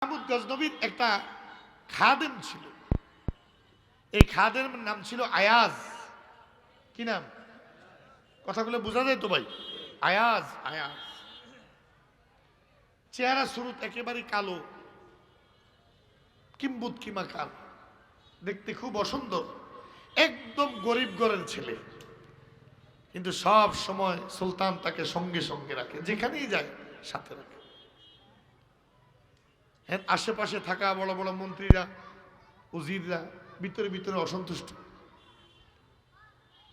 মাহমুদ গজনবীর একটা খাদেম ছিল। এই খাদেমের নাম ছিল আয়াজ। কি নাম? কথাগুলো বোঝা যায় তো ভাই? আয়াজ। আয়াজ চেহারা শুরুত একেবারে কালো, কিম্বুত কিমা কাল, দেখতে খুব অসুন্দর, একদম গরিব ঘরের ছেলে। কিন্তু সব সময় সুলতান তাকে সঙ্গে সঙ্গে রাখে, যেখানেই যায় সাথে রাখে। হ্যাঁ, আশেপাশে থাকা বড় বড় মন্ত্রীরা, উজিররা ভিতরে ভিতরে অসন্তুষ্ট।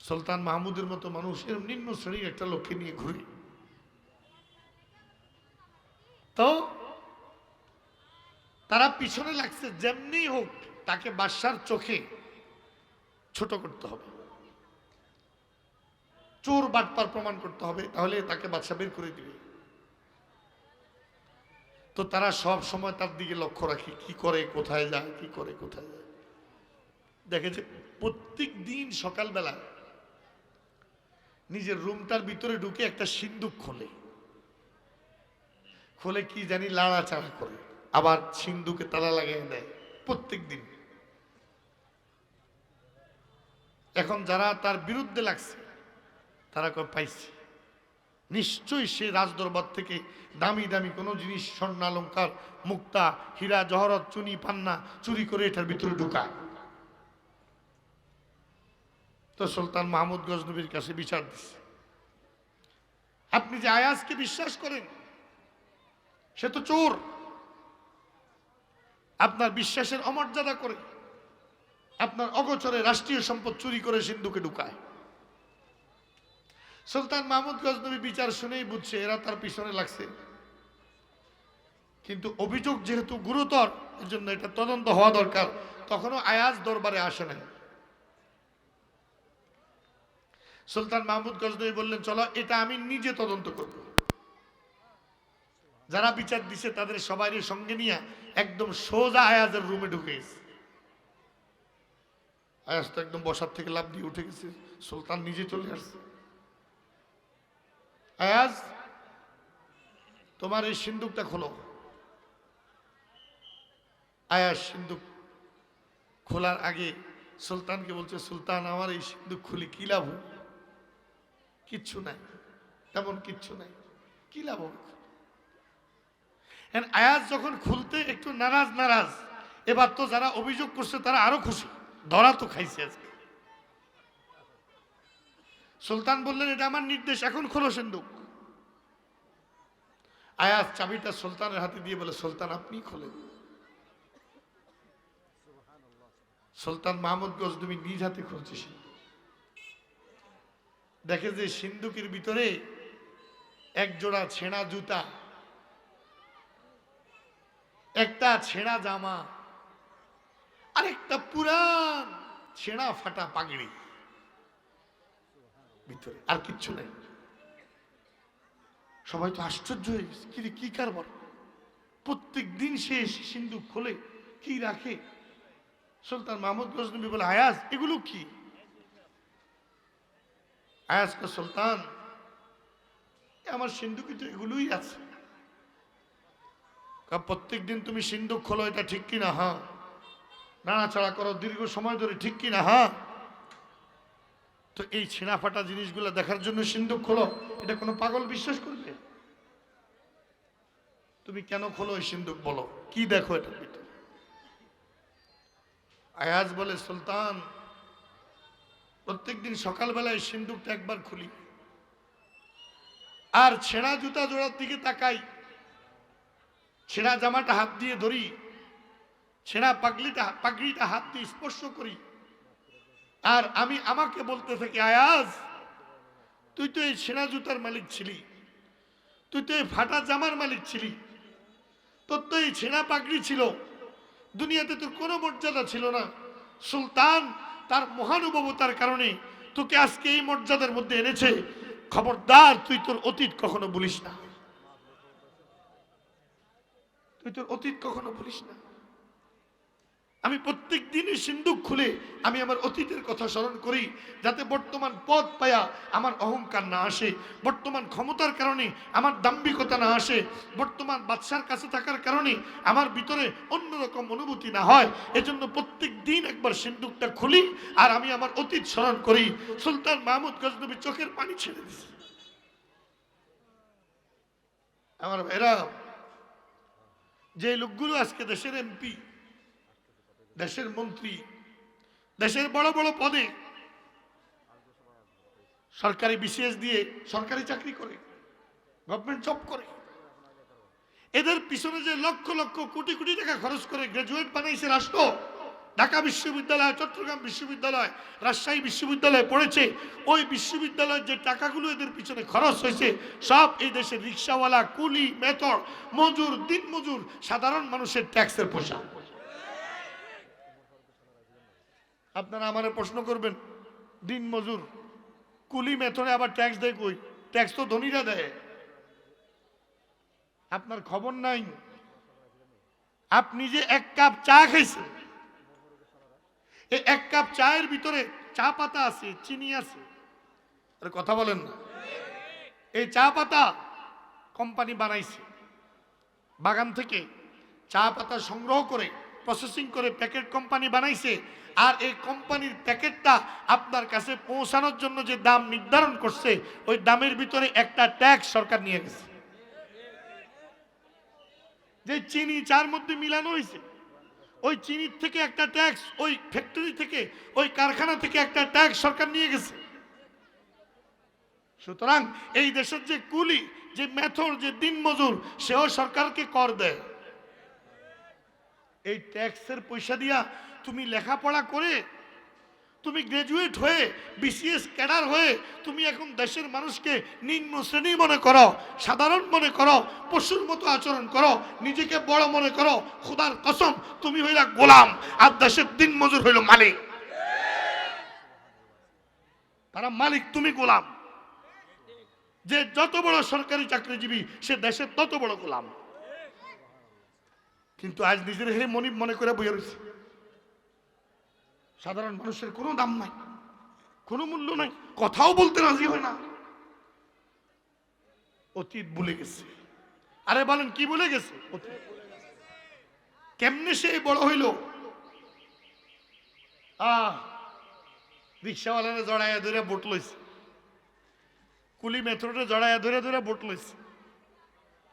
সুলতান মাহমুদের মতো মানুষ এরকম নিম্ন শ্রেণীর একটা লোককে নিয়ে ঘুরে। তো তারা পিছনে লাগছে, যেমনি হোক তাকে বাদশার চোখে ছোট করতে হবে, চোর বাটপার প্রমাণ করতে হবে, তাহলে তাকে বাদশা বের করে দিবে। তো তারা সব সময় তার দিকে লক্ষ্য রাখে, কি করে কোথায় যায়, কি করে কোথায় যায়। দেখে যে প্রত্যেক দিন সকালবেলা নিজের রুমটার ভিতরে ঢুকে একটা সিন্দুক খোলে, খোলে কি জানি লাড়াচাড়া করে, আবার সিন্দুকে তালা লাগিয়ে দেয় প্রত্যেক দিন। এখন যারা তার বিরুদ্ধে লাগছে তারা কয় পাইছি, নিশ্চয়ই সে রাজদরবার থেকে দামি দামি কোনো জিনিস, স্বর্ণালঙ্কার, মুক্তা, হীরা জহরত, চুনি পান্না চুরি করে এটার ভিতরে ঢুকায়। তো সুলতান মাহমুদ গজনবীর কাছে বিচার দিচ্ছে, আপনি যে আয়াজকে বিশ্বাস করেন সে তো চোর, আপনার বিশ্বাসের অমর্যাদা করে আপনার অগোচরে রাষ্ট্রীয় সম্পদ চুরি করে সিন্ধুকে ঢুকায়। সুলতান মাহমুদ গজনবী বিচার শুনেই বুঝছে এরা তার পিছনে লাগছে, কিন্তু অভিযোগ যেহেতু গুরুতর, এর জন্য এটা তদন্ত হওয়া দরকার। তখনও আয়াজ দরবারে আসে নাই। সুলতান মাহমুদ গজনবী বললেন, চলো এটা আমি নিজে তদন্ত করব। যারা বিচার দিছে তাদের সবাই সঙ্গে নিয়ে একদম সোজা আয়াজের রুমে ঢুকে গেছে। আয়াজ তো একদম বসার থেকে লাফ দিয়ে উঠে গেছে, সুলতান নিজে চলে আসছে। আয়াজ, তোমার এই সিন্দুকটা খোলো। আয়াজ সিন্দুক খোলার আগে সুলতানকে বলছে, সুলতান আমার এই সিন্দুক খুলি কি লাভ? কিচ্ছু নাই, তেমন কিচ্ছু নাই, কি লাভ? আয়াজ যখন খুলতে একটু নারাজ নারাজ, এবার তো যারা অভিযোগ করছে তারা আরো খুশি, ধরা তো খাইছে আজকে। সুলতান বললেন, এটা আমার নির্দেশ, এখন খোলো সিন্দুক। আয়াজ চাবিটা সুলতানের হাতে দিয়ে বলে, সুলতান আপনি খোলেন। সুলতান মাহমুদ গজনবী নিজ হাতে খুলছে। দেখে যে সিন্দুকের ভিতরে এক জোড়া ছেঁড়া জুতা, একটা ছেঁড়া জামা, আর একটা পুরান ছেঁড়া ফাটা পাগড়ি ভিতরে, আর কিচ্ছু নেই। সবাই তো আশ্চর্য হয়ে গেছে, কি কারবার, প্রত্যেক দিন সে সিন্দুক খোলে, কি রাখে? সুলতান মাহমুদ গজনবী বলে, আয়াজ এগুলো কি? আয়াজ কা, সুলতান আমার সিন্দুকে তো এগুলোই আছে। প্রত্যেক দিন তুমি সিন্দুক খোলো, এটা ঠিক কিনা? হ্যাঁ। নাড়াচাড়া করো দীর্ঘ সময় ধরে, ঠিক কিনা? হ্যাঁ। তো এই ছেঁড়া ফাটা জিনিসগুলো দেখার জন্য সিন্দুক খোলো, এটা কোনো পাগল বিশ্বাস করবে? তুমি কেন খোলো এই সিন্দুক, বলো কি দেখো এটার ভিতরে? আয়াজ বলে, সুলতান প্রত্যেকদিন সকালবেলায় সিন্দুকটা একবার খুলি, আর ছেঁড়া জুতা জোড়ার দিকে তাকাই, ছেঁড়া জামাটা হাত দিয়ে ধরি, ছেঁড়া পাগড়িটা হাত দিয়ে স্পর্শ করি, আর আমি আমাকে বলতে থাকি, আয়াজ তুই তো এই ছেঁড়া জুতার মালিক ছিলি, তুই তো এই ফাটা জামার মালিক ছিলি, তোর তো এই ছেঁড়া পাগড়ি ছিল, দুনিয়াতে তোর কোনো মর্যাদা ছিল না। সুলতান তার মহানুভবতার কারণে তোকে আজকে এই মর্যাদার মধ্যে এনেছে। খবরদার তুই তোর অতীত কখনো ভুলিস না, তুই তোর অতীত কখনো ভুলিস না। আমি প্রত্যেক দিনই সিন্দুক খুলে আমি আমার অতীতের কথা স্মরণ করি, যাতে বর্তমান পদ পায়া আমার অহংকার না আসে, বর্তমান ক্ষমতার কারণে আমার দাম্ভিকতা না আসে, বর্তমান বাদশার কাছে থাকার কারণে আমার ভিতরে অন্যরকম অনুভূতি না হয়। এজন্য প্রত্যেক দিন একবার সিন্দুকটা খুলি আর আমি আমার অতীত স্মরণ করি। সুলতান মাহমুদ গজনবী চোখের পানি ছেড়ে দিয়েছে। আমার ভাইরা, যে লোকগুলো আজকে দেশের এমপি, দেশের মন্ত্রী, দেশের বড় বড় পদে সরকারি বিসিএস দিয়ে সরকারি চাকরি করে, গভর্নমেন্ট জব করে, এদের পিছনে যে লক্ষ লক্ষ কোটি কোটি টাকা খরচ করে গ্রাজুয়েট বানাইছে রাষ্ট্র, ঢাকা বিশ্ববিদ্যালয়, চট্টগ্রাম বিশ্ববিদ্যালয়, রাজশাহী বিশ্ববিদ্যালয় পড়েছে, ওই বিশ্ববিদ্যালয়ের যে টাকাগুলো এদের পিছনে খরচ হয়েছে সব এই দেশের রিক্সাওয়ালা, কুলি, মেথর, মজুর, দিন মজুর, সাধারণ মানুষের ট্যাক্সের পয়সা। আপনারা আমারে প্রশ্ন করবেন, দিন মজুর, কুলি, মেথরে আবার ট্যাক্স দেয় কই? ট্যাক্স তো ধনীরা দেয়। আপনার খবর নাই, আপনি যে এক কাপ চা খাইছেন, এই এক কাপ চায়ের ভিতরে চা পাতা আছে, চিনি আছে, আরে কথা বলেন না। এই চা পাতা কোম্পানি বানাইছে, বাগান থেকে চা পাতা সংগ্রহ করে প্রসেসিং করে প্যাকেট কোম্পানি বানাইছে, আর এই কোম্পানির প্যাকেটটা আপনার কাছে পৌঁছানোর জন্য যে দাম নির্ধারণ করছে, ওই দামের ভিতরে একটা ট্যাক্স সরকার নিয়ে গেছে। যে চিনি চার মধ্যে মিলানো হয়েছে, ওই চিনির থেকে একটা ট্যাক্স, ওই ফ্যাক্টরি থেকে, ওই কারখানা থেকে একটা ট্যাক্স সরকার নিয়ে গেছে। সুতরাং এই দেশের যে কুলি, যে মেথর, যে দিন মজুর, সেও সরকারকে কর দেয়। এই ট্যাক্সের পয়সা দিয়া তুমি লেখাপড়া করে, তুমি গ্রাজুয়েট হয়ে, বিসিএস ক্যাডার হয়ে তুমি এখন দেশের মানুষকে নিম্ন শ্রেণী মনে করো, সাধারণ মনে করো, পশুর মতো আচরণ করো, নিজেকে বড় মনে করো। খোদার কসম, তুমি হইলা গোলাম আর দেশের দিন মজুর হইল মালিক। তারা মালিক, তুমি গোলাম। যে যত বড় সরকারি চাকরিজীবী সে দেশের তত বড় গোলাম। কিন্তু আজ নিজের হে মনিব মনে করে বইয়া রয়েছে। সাধারণ মানুষের কোনো দাম নাই, কোনো মূল্য নাই, কথাও বলতে রাজি হয় না। অতীত ভুলে গেছে। আরে বলেন কি ভুলে গেছে? কেমনে সে বড় হইল? রিক্সাওয়ালারে জড়াইয়া ধরে ভোট লইছে, কুলি মেথডে জড়াইয়া ধরে ধরে ভোট লইছে,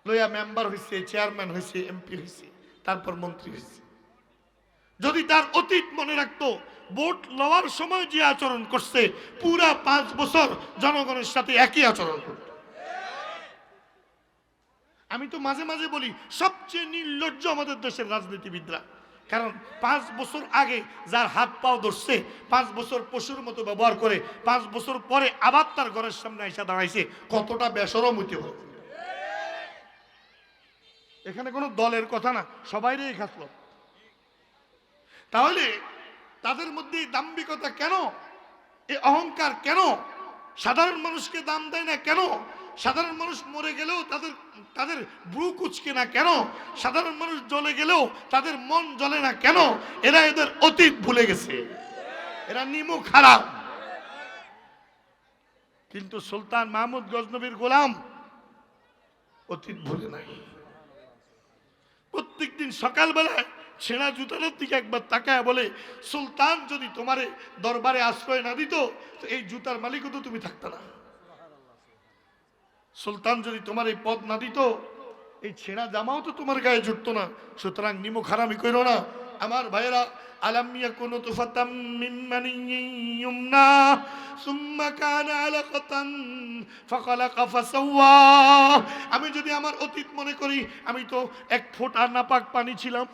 লইয়া মেম্বার হয়েছে, চেয়ারম্যান হয়েছে, এমপি হয়েছে, তারপর মন্ত্রী হয়েছে। যদি তার অতীত মনে রাখতো, ভোট লওয়ার সময় যে আচরণ করছে, পুরা 5 বছর জনগণের সাথে একই আচরণ করত। আমি তো মাঝে মাঝে বলি, সবচেয়ে নির্লজ্জ আমাদের দেশের রাজনীতিবিদরা। কারণ 5 বছর আগে যার হাত পাও ধরছে, 5 বছর পশুর মতো ব্যবহার করে, 5 বছর পরে আবার তার ঘরের সামনে এসে দাঁড়াইছে, কতটা বেশরম হইতে হবে। এখানে কোনো দলের কথা না, সবাইরই খাসলো। তাহলে তাদের মধ্যে দাম্ভিকতা কেন? এই অহংকার কেন? সাধারণ মানুষকে দাম দেয় না কেন? সাধারণ মানুষ মরে গেলেও তাদের ব্রু কুচকে না কেন? সাধারণ মানুষ জ্বলে গেলেও তাদের মন জ্বলে না কেন? এরা এদের অতীত ভুলে গেছে, এরা নিমুখ খারাপ। কিন্তু সুলতান মাহমুদ গজনবীর গোলাম অতীত ভুলে নাই। প্রত্যেকদিন সকালবেলায় ছেঁড়া জুতার দিকে একবার তাকায় বলে, সুলতান যদি তোমারে দরবারে আশ্রয় না দিত, তো এই জুতার মালিকও তো তুমি থাকতে না। সুলতান যদি তোমার এই পদ না দিত, এই ছেঁড়া জামাও তো তোমার গায়ে জুটতো না। সুতরাং নিমুখ হারামি কইরো না। আমার ভাইয়েরা, আলাম ইয়াকুনু তুফাতাম মিন মানিয়্যিন ইউমনা সুম্মা কানা আলাকাতান ফাখালাকা ফাসাওয়া। আমি যদি আমার অতীত মনে করি, আমি তো এক ফোঁটা নাপাক পানি ছিলাম,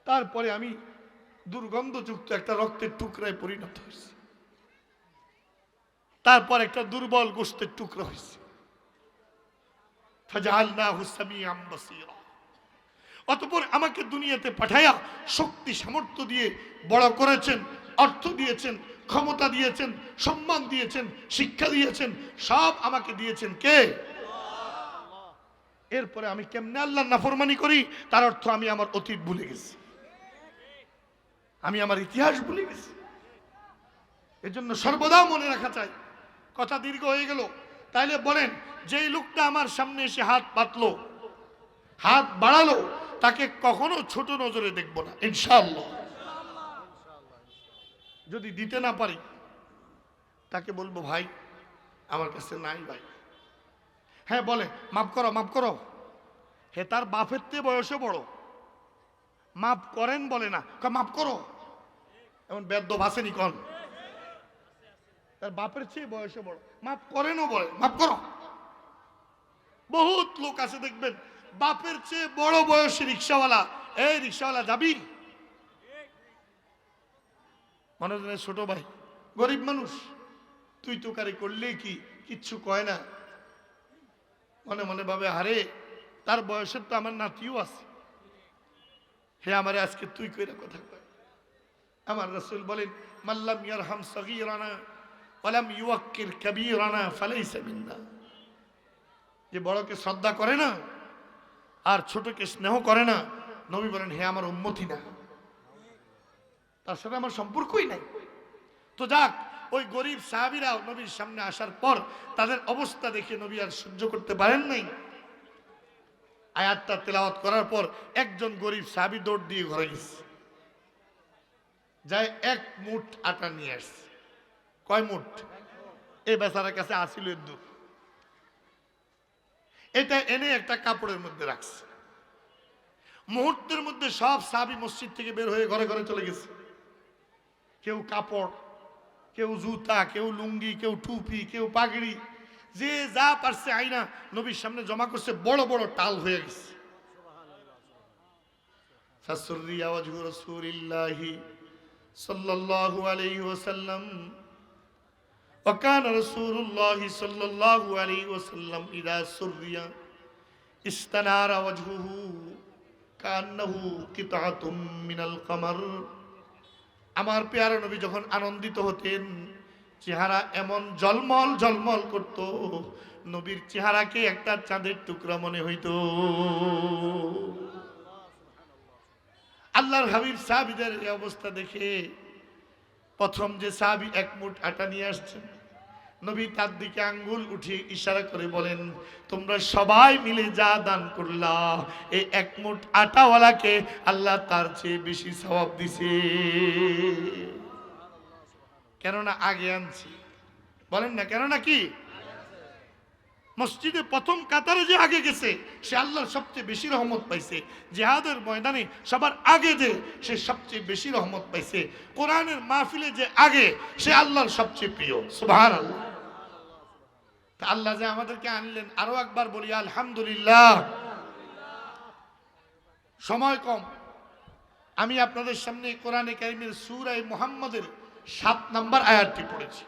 তারপরে আমি দুর্গন্ধযুক্ত একটা রক্তের টুকরায় পরিণত হয়েছি, তারপর একটা দুর্বল গোশতের টুকরা হয়েছে। ফাজআলনাহু সামিআন বাসীরা। অতঃপর আমাকে দুনিয়াতে পাঠায়া শক্তি সামর্থ্য দিয়ে বড় করেছেন, অর্থ দিয়েছেন, ক্ষমতা দিয়েছেন, সম্মান দিয়েছেন, শিক্ষা দিয়েছেন, সব আমাকে দিয়েছেন কে? এরপরে আমি কেমনে আল্লাহর নাফরমানি করি, তার অর্থ আমি আমার অতীত ভুলে গেছি, আমি আমার ইতিহাস ভুলে গেছি। এজন্য সর্বদা মনে রাখা চাই। কথা দীর্ঘ হয়ে গেল। তাইলে বলেন, যেই লোকটা আমার সামনে এসে হাত পাতলো, হাত বাড়ালো, তাকে কখনো ছোট নজরে দেখব না ইনশাআল্লাহ। যদি দিতে না পারি, তাকে বলবো ভাই আমার কাছে নাই ভাই। হ্যাঁ বলে মাফ করো মাফ করো, হে তার বাপের চেয়ে বয়সে বড়, মাফ করেন বলে না, মাফ করো। এমন বেদ্য ভাসেনি কন, তার বাপের চেয়ে বয়সে বড়, মাফ করেনও বলে মাফ করো। বহুত লোক আছে দেখবেন, বাপের চেয়ে বড় বয়সী রিক্সাওয়ালা, এই রিক্সাওয়ালা যাবি, মনে হয় ছোট ভাই, গরিব মানুষ, তুই তোকারি করলে কি কিচ্ছু কয় না, মনে মনে ভাবে হারে তার বয়সের তো আমার নাতিও আছে, হে আমারে আজকে তুই কইরা কথা কয়। আমার রাসূল বলেন, মাল্লাম ইয়ারহাম সগীরানা ওয়ালাম ইউওয়াক্কির কাবীরানা ফালাইসা মিন্না। যে বড়কে শ্রদ্ধা করে না আর ছোটকে স্নেহ করে না, নবী বলেন হে আমার উম্মতি না, তার সাথে আমার সম্পর্কই নাই। তো যাক, ওই গরিব সাহাবীরাও নবীর সামনে আসার পর তাদের অবস্থা দেখে নবী আর সহ্য করতে পারেন নাই। আয়াতটা তেলাওয়াত করার পর একজন গরিব সাহাবী দৌড় দিয়ে ঘরে গেছে, যায় এক মুঠ আটা নিয়ে আসছে। কয় মুঠ? এই বেচারার কাছে আসিল দুধ, এটা এনে একটা কাপড়ের মধ্যে রাখছে। মুহূর্তের মধ্যে সব সাহাবী মসজিদ থেকে বের হয়ে ঘরে ঘরে চলে গেছে। কেউ কাপড়, কেউ জুতা, কেউ লুঙ্গি, কেউ টুপি, কেউ পাগড়ি, যে যা পারছে আইনা নবীর সামনে জমা করছে, বড় বড় টাল হয়ে গেছে। ফাসুররিয়া ওয়াজহু রাসূলিল্লাহি সাল্লাল্লাহু আলাইহি ওয়াসাল্লাম ওয়া কানা রাসূলুল্লাহি সাল্লাল্লাহু আলাইহি ওয়াসাল্লাম ইযা সুররিয়া ইস্তানারা ওয়াজহুহু কান্নাহু কিতাতুম মিনাল কামার। আমার পেয়ারা নবী যখন আনন্দিত হতেন, চেহারা এমন জলমল জলমল করত, নবীর চেহারাকে একটা চাঁদের টুকরা মনে হইত। আল্লাহর হাবিব সাহাবীদের এই অবস্থা দেখে প্রথম যে সাহাবী এক মুঠ আটা নিয়ে আসছেন, নবী তার দিকে আঙ্গুল উঠিয়ে ইশারা করে বলেন, তোমরা সবাই মিলে যা দান করলা, এই এক মুঠ আটাওয়ালাকে আল্লাহ তার চেয়ে বেশি সওয়াব দিছে, কেননা আগে আনছি। বলেন না কেননা কি? মসজিদে প্রথম কাতারে যে আগে গেছে সে আল্লাহর সবচেয়ে বেশি রহমত পাইছে। জিহাদের ময়দানে সবার আগে যে সে সবচেয়ে বেশি রহমত পাইছে। কোরআনের মাহফিলে যে আগে সে আল্লাহর সবচেয়ে প্রিয়। সুবহানাল্লাহ। তা আল্লাহ যে আমাদেরকে আনলেন, আরো একবার বলি আলহামদুলিল্লাহ। সময় কম, আমি আপনাদের সামনে কোরআনে কারীমের সূরা মুহাম্মদের ৭ নম্বর আয়াতটি পড়েছি।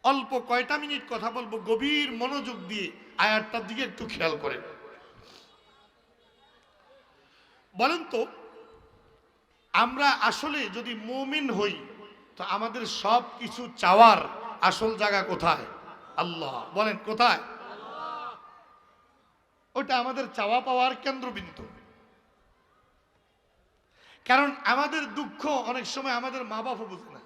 অল্প কয়টা মিনিট কথা বলবো, গভীর মনোযোগ দিয়ে আয়াতটার দিকে একটু খেয়াল করেন। বলেন তো, আমরা আসলে যদি মুমিন হই তো আমাদের সব কিছু চাওয়ার আসল জায়গা কোথায়? আল্লাহ। বলেন কোথায়? ওটা আমাদের চাওয়া পাওয়ার কেন্দ্রবিন্দু। কারণ আমাদের দুঃখ অনেক সময় আমাদের মা বাবা বুঝে না,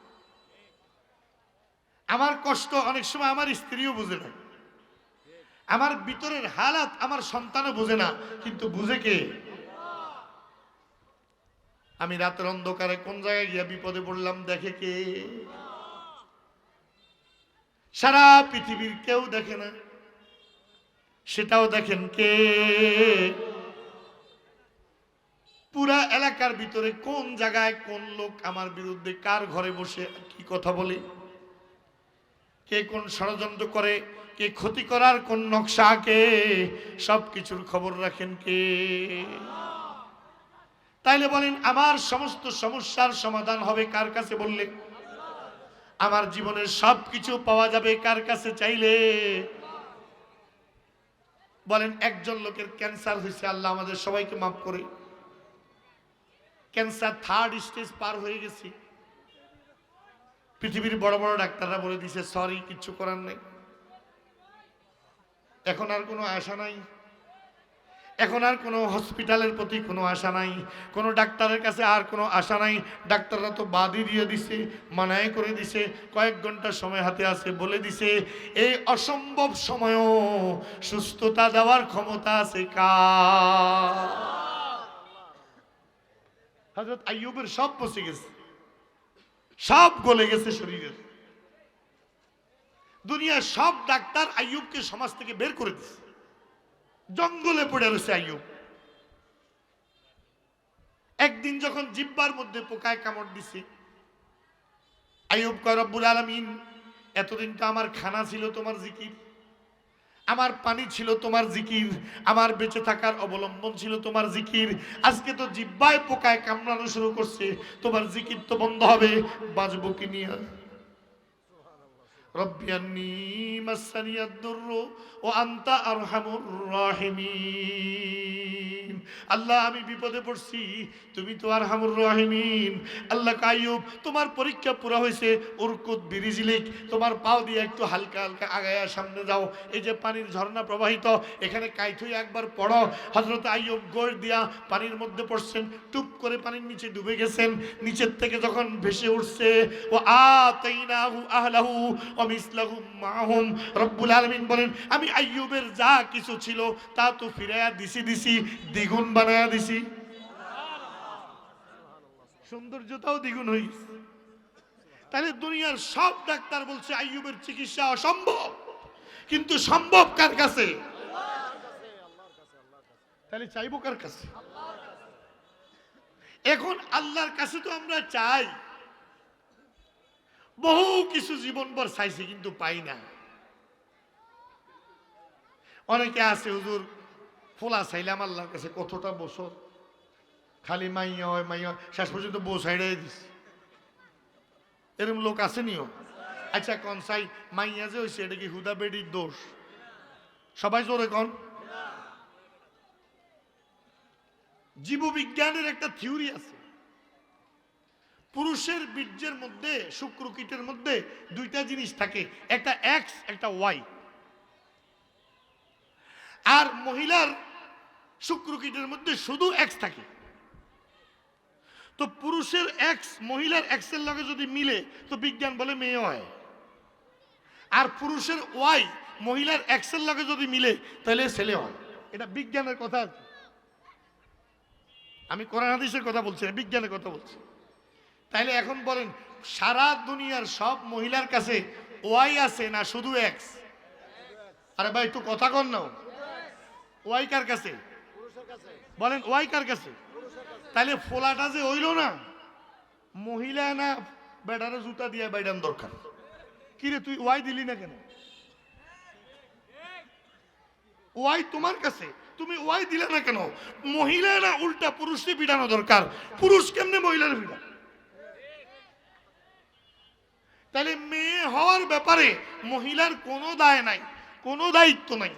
আমার কষ্ট অনেক সময় আমার স্ত্রীও বুঝে না, আমার ভিতরের হালাত আমার সন্তানও বুঝে না, কিন্তু বুঝে কে? আমি রাতের অন্ধকারে কোন জায়গায় গিয়া বিপদে পড়লাম দেখে কে? সারা পৃথিবীর কেউ দেখে না, সেটাও দেখেন কে? পুরা এলাকার ভিতরে কোন জায়গায় কোন লোক আমার বিরুদ্ধে কার ঘরে বসে কি কথা বলে, কে কোন ষড়যন্ত্র করে, কে ক্ষতি করার কোন নকশা আঁকে, সবকিছুর খবর রাখেন কে? তাইলে বলেন, আমার সমস্ত সমস্যার সমাধান হবে কার কাছে বললে? আমার জীবনের সবকিছু পাওয়া যাবে কার কাছে চাইলে? বলেন, একজন লোকের ক্যান্সার হয়েছে, আল্লাহ আমাদের সবাইকে মাফ করে, ক্যান্সার 3rd স্টেজ পার হয়ে গেছে। পৃথিবীর বড় বড় ডাক্তাররা বলে দিছে সরি, কিচ্ছু করার নেই, এখন আর কোনো আশা নাই, এখন আর কোনো হসপিটালের প্রতি কোনো আশা নাই, কোনো ডাক্তারের কাছে আর কোনো আশা নাই। ডাক্তাররা তো বাদই দিয়ে দিছে, মানায় করে দিছে, কয়েক ঘন্টা সময় হাতে আছে বলে দিছে। এই অসম্ভব সময়ও সুস্থতা দেওয়ার ক্ষমতা আছে কার? হযরত আইয়ুবের সব বসে গেছে, সব গলে গেছে শরীরের। দুনিয়ার সব ডাক্তার আইয়ুবকে সমাজ থেকে বের করে দিছে, জঙ্গলে পড়ে রয়েছে আইয়ুব। একদিন যখন জিহ্বার মধ্যে পোকায় কামড় দিছে, আইয়ুব কয় রব্বুল আলামিন, এতদিন তো আমার খানা ছিল তোমার জিকির, আমার পানি ছিল তোমার জিকির, আমার বেঁচে থাকার অবলম্বন ছিল তোমার জিকির। আজকে তো জিহ্বায় পোকায় কামড়ানো শুরু করছে, তোমার জিকির তো বন্ধ হবে, বাঁচবো কি নিয়ে? রব্বি আন্নী মাসানিয়াদ দুররু ওয়া আনতা আরহামুর রাহিমিন। আল্লাহ আমি বিপদে পড়ছি, তুমি তো আরহামুর রাহিমিন। আল্লাহ আইয়ুব তোমার পরীক্ষা পুরো হয়েছে, উরকুত বিরিজলিক, তোমার পাও দিয়ে একটু হালকা হালকা আগায়া সামনে যাও। এই যে পানির ঝর্ণা প্রবাহিত, এখানে কাইথুই একবার পড়ো। হযরত আইয়ুব গোড় দিয়া পানির মধ্যে পড়ছেন, টুপ করে পানির নিচে ডুবে গেছেন। নিচের থেকে যখন ভেসে উঠছে, ও আতাইনাহু আহলাহু ওয়া মিসলাহুম মাহুম, রব্বুল আলামিন বলেন আমি আইয়ুবের যা কিছু ছিল তা তো ফিরাইয়া দিছি, দ্বিগুণ বানায়া দিছি। সৌন্দর্যটাও দ্বিগুণ হয়েছে। তাহলে দুনিয়ার সব ডাক্তার বলছে আইয়ুবের চিকিৎসা অসম্ভব, কিন্তু সম্ভব কার কাছে? তাহলে চাইবো কার কাছে? এখন আল্লাহর কাছে তো আমরা চাই, বহু কিছু জীবনভর চাইছি কিন্তু পাই না। অনেকে আছে হুজুর ফোলা চাইলাম আল্লাহর কাছে কতটা বছর, খালি মাইয়া হয় মাইয়া, শেষ পর্যন্ত বউ ছাইড়াই দিস, এরকম লোক আসেনিও। আচ্ছা কনসাই মাইয়া যে হয়েছে এটা কি হুদা বেডির দোষ? সবাই জোরে কন। জীববিজ্ঞানের একটা থিওরি আছে, পুরুষের বীর্যের মধ্যে, শুক্রকীটের মধ্যে দুইটা জিনিস থাকে, একটা এক্স একটা ওয়াই। আর মহিলার শুক্রকীটের মধ্যে শুধু এক্স থাকে। তো পুরুষের এক্স মহিলার এক্সের লগে যদি মিলে তো বিজ্ঞান বলে মেয়ে হয়, আর পুরুষের ওয়াই মহিলার এক্সের লগে যদি মিলে তাহলে ছেলে হয়। এটা বিজ্ঞানের কথা। আমি কোরআন হাদিসের কথা বলছি না, বিজ্ঞানের কথা বলছি। তাইলে এখন বলেন সারা দুনিয়ার সব মহিলার কাছে ওয়াই আছে না শুধু এক্স? আরে ভাই একটু কথা কন না, ওয়াই কার কাছে? বলেন ওয়াই কার কাছে? তাহলে ফোলাটা যে হইল না, মহিলা না বেটারে জুতা দিয়ে বাইডান দরকার। কিরে তুই ওয়াই দিলি না কেন? ওয়াই তোমার কাছে, তুমি ওয়াই দিলে না কেন? মহিলা না উল্টা পুরুষকে বিড়ানো দরকার, পুরুষ কেমনে মহিলার বিড়া? তাহলে মেয়ে হওয়ার ব্যাপারে মহিলার কোনো দায় নাই, কোনো দায়িত্ব নাই।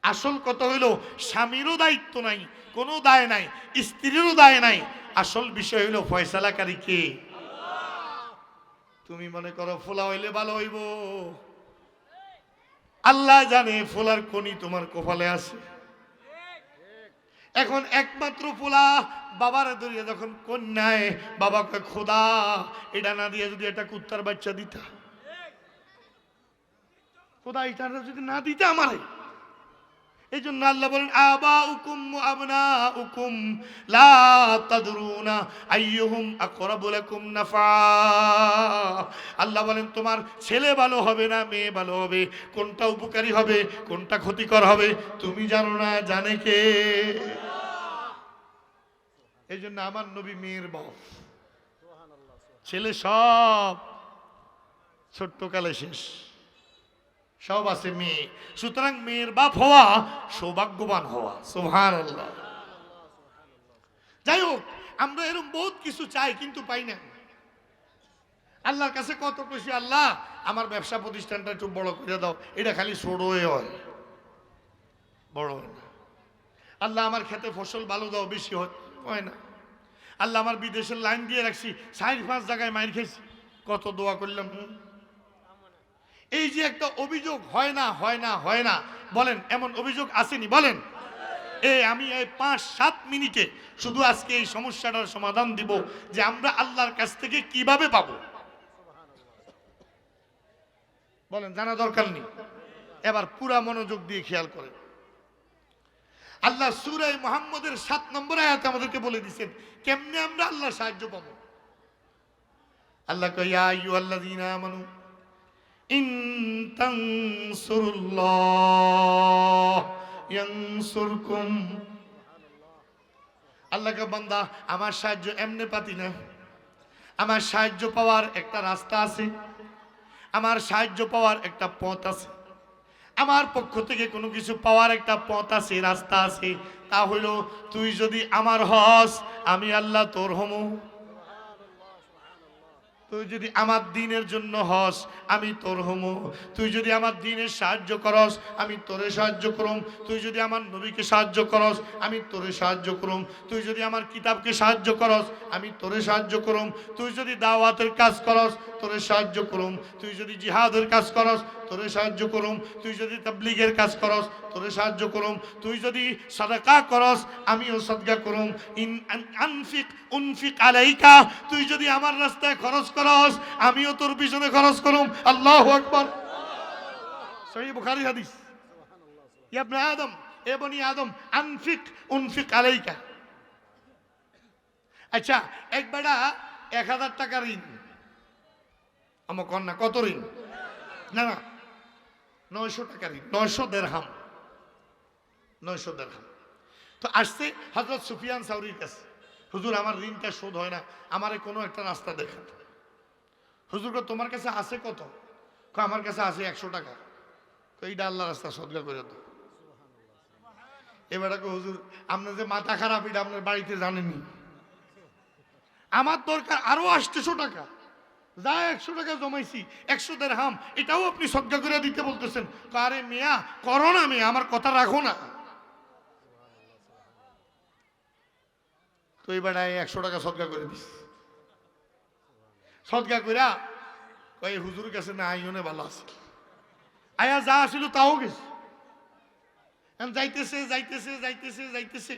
আসল কথা হইল স্বামীরও দায়িত্ব নাই, কোনো দায় নাই, স্ত্রীরও দায় নাই। আসল বিষয় হইল ফয়সালাকারী কে? তুমি মনে করো ফোলা হইলে ভালো হইব, আল্লাহ জানে ফোলার কোনি তোমার কপালে আছে। এখন একমাত্র ফোলা বাবার দরিয়া যখন কন্যায়, বাবাকে খোদা এটা না দিয়ে যদি একটা কুত্তার বাচ্চা দিতা, খোদা এটা যদি না দিতে আমারে। এই জন্য আল্লাহ বলেন আবাউকুম ওয়া আবনাউকুম লা তাদরুনা আইয়ুহুম আকরাবু লাকুম নাফা। আল্লাহ বলেন তোমার ছেলে ভালো হবে না মেয়ে ভালো হবে, কোনটা উপকারী হবে কোনটা ক্ষতিকর হবে তুমি জানো না, জানে কে? এই জন্য আমার নবী মেয়ের বাপ, ছেলে সব ছোট্টকালে শেষ, সব আছে মেয়ে। সুতরাং মেয়ের বাপ হওয়া সৌভাগ্যবান হওয়া। সুবহানাল্লাহ। যাই হোক, আমরা এরকম বহুত কিছু চাই কিন্তু পাই না। আল্লাহর কাছে কত খুশি, আল্লাহ আমার ব্যবসা প্রতিষ্ঠানটা একটু বড় করে দাও, এটা খালি ছোটই হয়, বড় হয় না। আল্লাহ আমার খেতে ফসল ভালো দাও, বেশি হয় না। আল্লাহ আমার বিদেশের লাইন দিয়ে রাখছি, 4-5 জায়গায় মাইর খেয়েছি, কত দোয়া করলাম। এই যে একটা অভিযোগ হয় না হয় না হয় না, বলেন এমন অভিযোগ আসেনি? বলেন। আমি এই 5-7 মিনিটে শুধু আজকে এই সমস্যাটার সমাধান দিব যে আমরা আল্লাহর কাছ থেকে কিভাবে পাবো। বলেন, জানা দরকার নেই। এবার পুরা মনোযোগ দিয়ে খেয়াল করেন। আল্লাহ সূরা মুহাম্মদের 7 নম্বর আয়াতে আমাদেরকে বলে দিয়েছেন কেমনে আমরা আল্লাহর সাহায্য পাবো। আল্লাহ কয়, ইয়া আইয়ুহাল্লাযীনা আমানু ইন তানসুরুল্লাহ ইয়ানসুরকুম। আল্লাহকে বান্দা, আমার সাহায্য এমনি পাতি না। আমার সাহায্য পাওয়ার একটা রাস্তা আছে, আমার সাহায্য পাওয়ার একটা পথ আছে, আমার পক্ষ থেকে কোনো কিছু পাওয়ার একটা পথ আছে, রাস্তা আছে। তা হইল তুই যদি আমার হস, আমি আল্লাহ তোর হমু। তুই যদি আমার দ্বীনের জন্য হস, আমি তোর হমু। তুই যদি আমার দ্বীনের সাহায্য করস, আমি তোরে সাহায্য করুম। তুই যদি আমার নবীকে সাহায্য করস, আমি তোরে সাহায্য করুম। তুই যদি আমার কিতাবকে সাহায্য করস, আমি তোরে সাহায্য করুম। তুই যদি দাওয়াতের কাজ করস, তোরে সাহায্য করুম। তুই যদি জিহাদের কাজ করস, তোরে সাহায্য করুম। তুই যদি তাবলীগের কাজ করস, তোরে সাহায্য করুম। তুই যদি সাদাকা করস, আমিও সাদকা করুম। আনফিক উনফিক আলাইকা, তুই যদি আমার রাস্তায় খরচ করস, আমিও তোর পিছনে খরচ করুম। আল্লাহু আকবার। সহিহ বুখারী হাদিস। ইয়া ইবনে আদম, এ বনি আদম, আনফিক উনফিক আলাইকা। আচ্ছা, এক বেটা 1000 টাকা ঋণ, আমার কন্যা কত ঋণ? না না, 900 টাকা ঋণ, 900 দিরহাম, 900 দিরহাম। তো আসছে হযরত সুফিয়ান সাউরীর কাছে, হুজুর আমার ঋণটা শোধ হয় না, আমারে কোনো একটা রাস্তা দেখান। হুজুর কয়, তোমার কাছে আছে কত? কয়, আমার কাছে আছে 100 টাকা। কয়, এইটা আল্লাহর রাস্তা, সদকা করে দাও। এবারে কয়, হুজুর আপনার যে মাথা খারাপ, এটা আপনার বাড়িতে জানেননি। আমার দরকার আরো 800 টাকা, যা 100 টাকা জমাইছি, 100 দিরহাম, এটাও আপনি সদকা করে দিতে বলতেছেন। আরে মিয়া, করো না মিয়া, আমার কথা রাখো না। তো এবার 100 টাকা সদকা করে দিস। সদকা কইরা কয়, হুজুর কাছে না আইনে ভালো আছে। আয়া যা আসিল তাও গেছে। যাইতেছে যাইতেছে যাইতেছে যাইতেছে,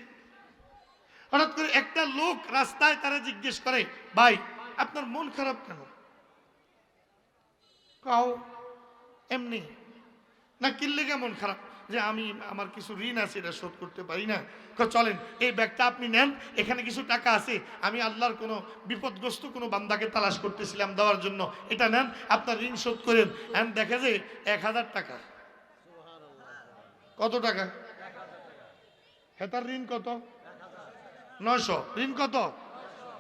হঠাৎ করে একটা লোক রাস্তায় তারা জিজ্ঞেস করে, ভাই আপনার মন খারাপ কেন? কাও এমনি। না, কিল্লে কেমন খারাপ? যে আমি আমার কিছু ঋণ আছে, এটা শোধ করতে পারি না। চলেন এই ব্যাগটা আপনি নেন, এখানে কিছু টাকা আছে, আমি আল্লাহর কোনো বিপদগ্রস্ত কোনো বান্দাকে তালাশ করতেছিলাম দেওয়ার জন্য, এটা নেন, আপনার ঋণ শোধ করেন। দেখে যে 1000 টাকা। কত টাকা? হেতার ঋণ কত? 900। ঋণ কত?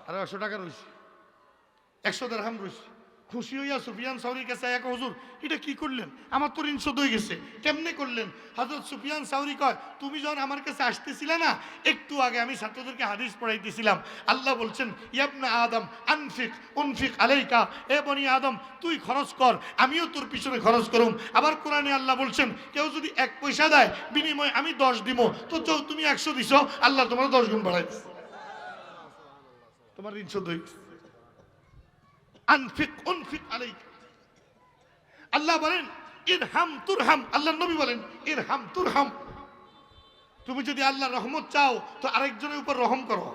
আরে 100 টাকা রয়েছে, 100 দিরহাম রয়েছে। খুশি হইয়া সুফিয়ান সাউরীর কাছে এক, হুজুর এটা কি করলেন? আমার তো ঋণ শোধ হয়ে গেছে। কেমনে করলেন? হযরত সুফিয়ান সাউরী কয়, তুমি যখন আমার কাছে আসতেছিলে না, একটু আগে আমি ছাত্রদেরকে হাদিস পড়াইতেছিলাম। আল্লাহ বলছেন, ইয়া ইবনে আদম আনফিক উনফিক আলাইকা, এ বনি আদম তুই খরচ কর, আমিও তোর পিছনে খরচ করুম। আবার কোরআনে আল্লাহ বলছেন, কেউ যদি 1 পয়সা দেয়, বিনিময়ে আমি 10 দিব। তো তুমি 100 দিছো, আল্লাহ তোমার 10 গুণ বাড়াই দিচ্ছে, তোমার ঋণ শোধ হয়ে গেছে। আনফিক উনফিক আলাইকা। আল্লাহ বলেন, ইরহাম তুরহাম। আল্লাহ নবী বলেন, ইরহাম তুরহাম। তুমি যদি আল্লাহর রহমত চাও, তো আরেকজনের উপর রহম করো।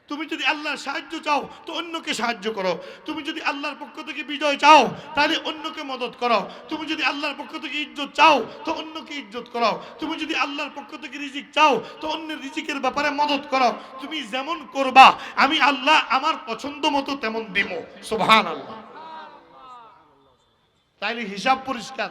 তুমি যদি আল্লাহর সাহায্য চাও, তো অন্যকে সাহায্য করো। তুমি যদি আল্লাহর পক্ষ থেকে বিজয় চাও, তাহলে অন্যকে মদদ করো। তুমি যদি আল্লাহর পক্ষ থেকে ইজ্জত চাও, তো অন্যকে ইজ্জত করো। তুমি যদি আল্লাহর পক্ষ থেকে রিজিক চাও, তো অন্যের রিজিকের ব্যাপারে মদদ করো। তুমি যেমন করবা, আমি আল্লাহ আমার পছন্দ মতো তেমন দিব। সুবহানাল্লাহ। তাইলে হিসাব পরিষ্কার।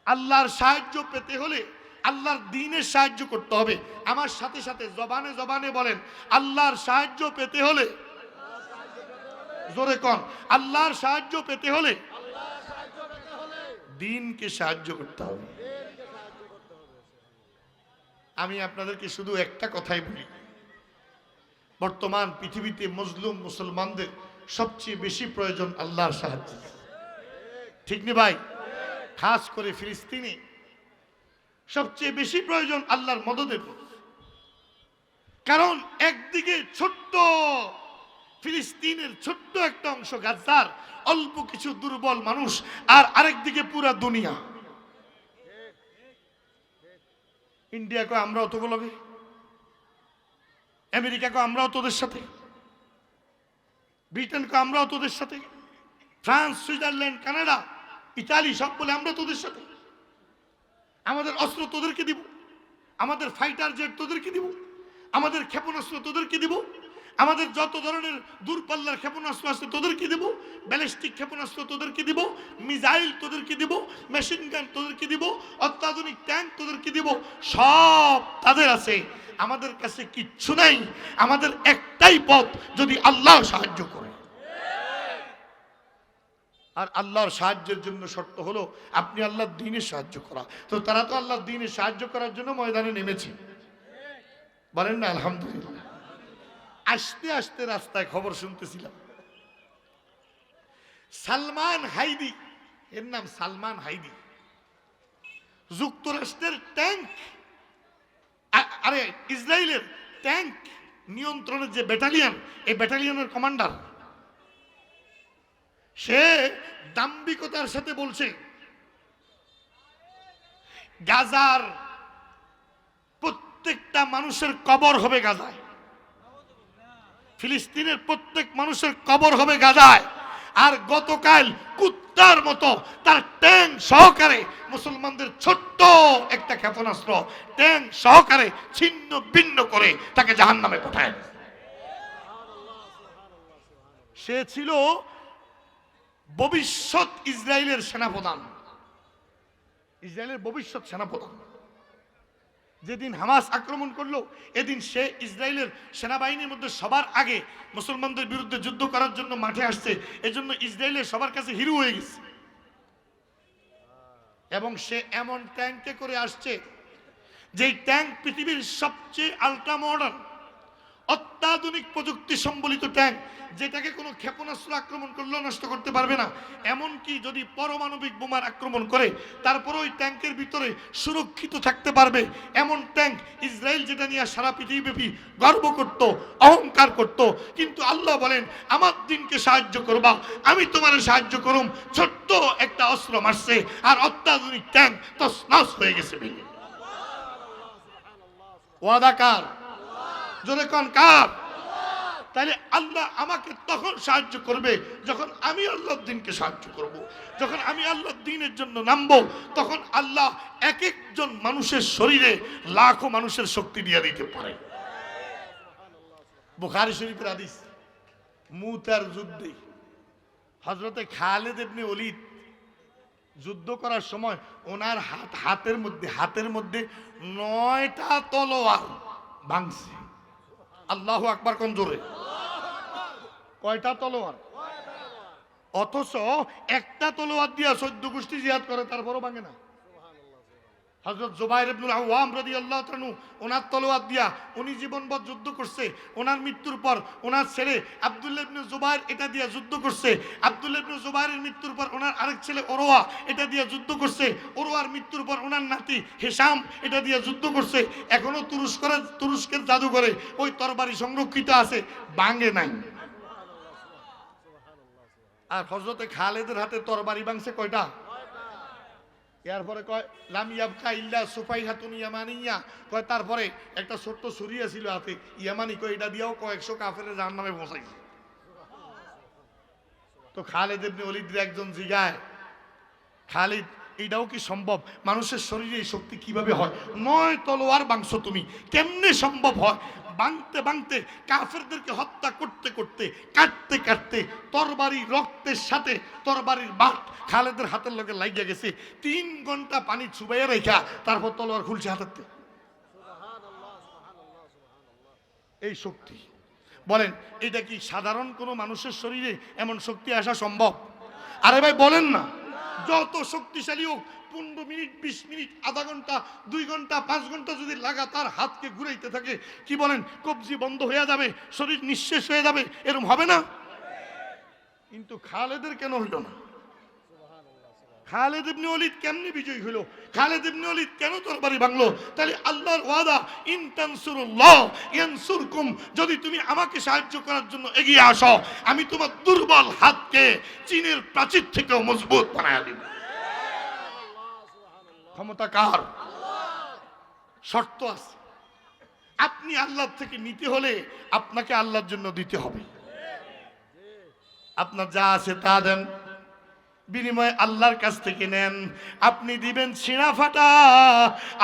আল্লাহর সাহায্য পেতে হলে আল্লাহর দ্বীনের সাহায্য করতে হবে। আমার সাথে সাথে জবানে জবানে বলেন, আল্লাহর সাহায্য পেতে হলে, জোরে কোন, আল্লাহর সাহায্য পেতে হলে দ্বীনকে সাহায্য করতে হবে। আমি আপনাদেরকে শুধু একটা কথাই বলি, বর্তমান পৃথিবীতে মজলুম মুসলমানদের সবচেয়ে বেশি প্রয়োজন আল্লাহর সাহায্য। ঠিক নি ভাই? খাস করে ফিলিস্তিনে সবচেয়ে বেশি প্রয়োজন আল্লাহর মদদের। কারণ একদিকে ছোট্ট ফিলিস্তিনের ছোট্ট একটা অংশ গাজার অল্প কিছু দুর্বল মানুষ, আর আরেকদিকে পুরা দুনিয়া। ইন্ডিয়া কয় আমরাও তো লগে, আমেরিকা কয় আমরাও তোদের সাথে, ব্রিটেন কয় আমরাও তোদের সাথে, ফ্রান্স, সুইজারল্যান্ড, কানাডা, ইতালি সব বলে আমরা তোদের সাথে, আমাদের অস্ত্র তোদেরকে দিব, আমাদের ফাইটার জেট তোদেরকে দিব, আমাদের ক্ষেপণাস্ত্র তোদেরকে দিব, আমাদের যত ধরনের দূরপাল্লার ক্ষেপণাস্ত্র আছে তোদেরকে দিব, ব্যালিস্টিক ক্ষেপণাস্ত্র তোদেরকে দিব, মিসাইল তোদেরকে দিব, মেশিন গান তোদেরকে দিব, অত্যাধুনিক ট্যাঙ্ক তোদেরকে দিব, সব তাদের আছে, আমাদের কাছে কিচ্ছু নাই। আমাদের একটাই পথ, যদি আল্লাহ সাহায্য করে। আর আল্লাহর সাহায্যের জন্য শর্ত হলো আপনি আল্লাহর দ্বীনের সাহায্য করা। তো তারা তো আল্লাহর দ্বীনের সাহায্য করার জন্য ময়দানে নেমেছে, বলেন না আলহামদুলিল্লাহ। আসতে আসতে রাস্তায় খবর শুনতেছিলাম, সালমান হাইদি, এর নাম সালমান হাইদি, যুক্তরাষ্ট্রের ট্যাঙ্ক, আরে ইসরায়েলের ট্যাঙ্ক নিয়ন্ত্রণের যে ব্যাটালিয়ন, এই ব্যাটালিয়নের কমান্ডার, সে দাম্ভিকতার সাথে বলছে গাজার প্রত্যেকটা মানুষের কবর হবে গাজায়, ফিলিস্তিনের প্রত্যেক মানুষের কবর হবে গাজায়। আর গতকাল কুত্তার মতো তার ট্যাঙ্ক সহকারে মুসলমানদের ছোট্ট একটা ক্ষেপণাস্ত্র ট্যাঙ্ক সহকারে ছিন্ন ভিন্ন করে তাকে জাহান্নামে পাঠায়। সে ছিল ভবিষ্যৎ ইসরায়েলের সেনাপ্রধান, ইসরায়েলের ভবিষ্যৎ সেনাপ্রধান। যেদিন হামাস আক্রমণ করলো, এদিন সে ইসরায়েলের সেনাবাহিনীর মধ্যে সবার আগে মুসলমানদের বিরুদ্ধে যুদ্ধ করার জন্য মাঠে আসছে, এজন্য ইসরায়েলের সবার কাছে হিরো হয়ে গেছে। এবং সে এমন ট্যাঙ্কে করে আসছে, যেই ট্যাঙ্ক পৃথিবীর সবচেয়ে আল্ট্রা মডার্ন অত্যাধুনিক প্রযুক্তি সম্বলিত ট্যাঙ্ক, যেটাকে কোনো ক্ষেপণাস্ত্র আক্রমণ করলেও নষ্ট করতে পারবে না। এমনকি যদি পারমাণবিক বোমার আক্রমণ করে, তারপরে ওই ট্যাঙ্কের ভিতরে সুরক্ষিত থাকতে পারবে এমন ট্যাঙ্ক ইসরায়েল, যেটা নিয়ে সারা পৃথিবীব্যাপী গর্ব করত, অহংকার করত। কিন্তু আল্লাহ বলেন, আমার দিনকে সাহায্য করবা, আমি তোমার সাহায্য করুম। ছোট্ট একটা অস্ত্র মারছে, আর অত্যাধুনিক ট্যাঙ্ক তছনছ হয়ে গেছে ভেঙে। ওয়াদা কার? জোরে কোন কার? তাহলে আল্লাহ আমাকে তখন সাহায্য করবে যখন আমি আল্লাহর দ্বীনকে সাহায্য করব। যখন আমি আল্লাহর দ্বীনের জন্য নামবো, তখন আল্লাহ এক একজন মানুষের শরীরে লাখো মানুষের শক্তি দিয়ে দিতে পারে। বুখারী শরীফের হাদিস, মুতার যুদ্ধে হযরতে খালিদ ইবনে ওলীদ যুদ্ধ করার সময় ওনার হাতের মধ্যে 9টা তলোয়ার ভাঙছে। আল্লাহু আকবার কোন জোরে? কয়টা তলোয়ার? অথচ একটা তলোয়ার দিয়া 14 গোষ্ঠী জিহাদ করে, তারপরও ভাঙে না। হযরত জুবাইর ইবনুল আওয়াম রাদিয়াল্লাহু তাআলা ওনার তলোয়ার দিয়া উনি জীবনভর যুদ্ধ করছে। ওনার মৃত্যুর পর ওনার ছেলে আব্দুল্লাহ ইবনে জুবাইর এটা দিয়া যুদ্ধ করছে। আব্দুল্লাহ ইবনে জুবাইরের মৃত্যুর পর ওনার আরেক ছেলে ওরওয়া এটা দিয়া যুদ্ধ করছে। ওরওয়ার মৃত্যুর পর ওনার নাতি হিশাম এটা দিয়া যুদ্ধ করছে। এখনো তুরস্কের জাদুঘরে ওই তরবারি সংরক্ষিত আছে, ভাঙে নাই। আর হযরতে খালিদের হাতে তরবারি ভাঙছে কয়টা? এরপরে কয় লাম ইয়াবকা ইল্লা সুফাইহাতুন ইয়ামানিয়া, কয় তারপরে একটা ছোট্ট ছুরি ছিল হাতে ইয়ামানি, কয় এটা দিয়েও কয়েকশো কাফেরের জাহান্নামে পৌঁছাইছে। তো খালিদ ইবনে ওলীদ একজন জিগায়, খালিদ এটাও কি সম্ভব? মানুষের শরীরে এই শক্তি কিভাবে হয়? 9 তলোয়ার ভাঙছো তুমি, কেমনে সম্ভব হয়? ভাঙতে ভাঙতে কাফেরদেরকে হত্যা করতে করতে কাটতে কাটতে তরবারি রক্তের সাথে তরবারির বাট খালেদের হাতের লগে লাগিয়া গেছে। 3 ঘন্টা পানি চুবাইয়া রেখা তারপর তলোয়ার খুলছে হাতে। এই শক্তি, বলেন এটা কি সাধারণ কোনো মানুষের শরীরে এমন শক্তি আসা সম্ভব? আরে ভাই বলেন না, যত শক্তিশালী হোক 15 মিনিট 20 মিনিট আধা ঘন্টা 2 ঘন্টা 5 ঘন্টা যদি লাগাতার হাতকে ঘুরাইতে থাকে, কি বলেন কবজি বন্ধ হয়ে যাবে, শরীর নিঃশেষ হয়ে যাবে, এরকম হবে না? কিন্তু খালেদের কেন হইল না? খালিদ ইবনে ওয়ালিদ কেমনে বিজয়ী হলো? খালিদ ইবনে ওয়ালিদ কেন তরবারি ভাঙলো? তাহলে আল্লাহর ওয়াদা, ইন তানসুরুল্লাহ ইয়ানসুরকুম, যদি তুমি আমাকে সাহায্য করার জন্য এগিয়ে আসো, আমি তোমার দুর্বল হাতকে চীনের প্রাচীর থেকেও মজবুত বানায় দেব। ক্ষমতা কার? শর্ত আছে, আপনি আল্লাহর থেকে নিতে হলে আপনাকে আল্লাহর জন্য দিতে হবে। আপনার যা আছে তা দেন, বিনিময়ে আল্লাহর কাছ থেকে নেন। আপনি দিবেন ছিঁড়া ফাটা,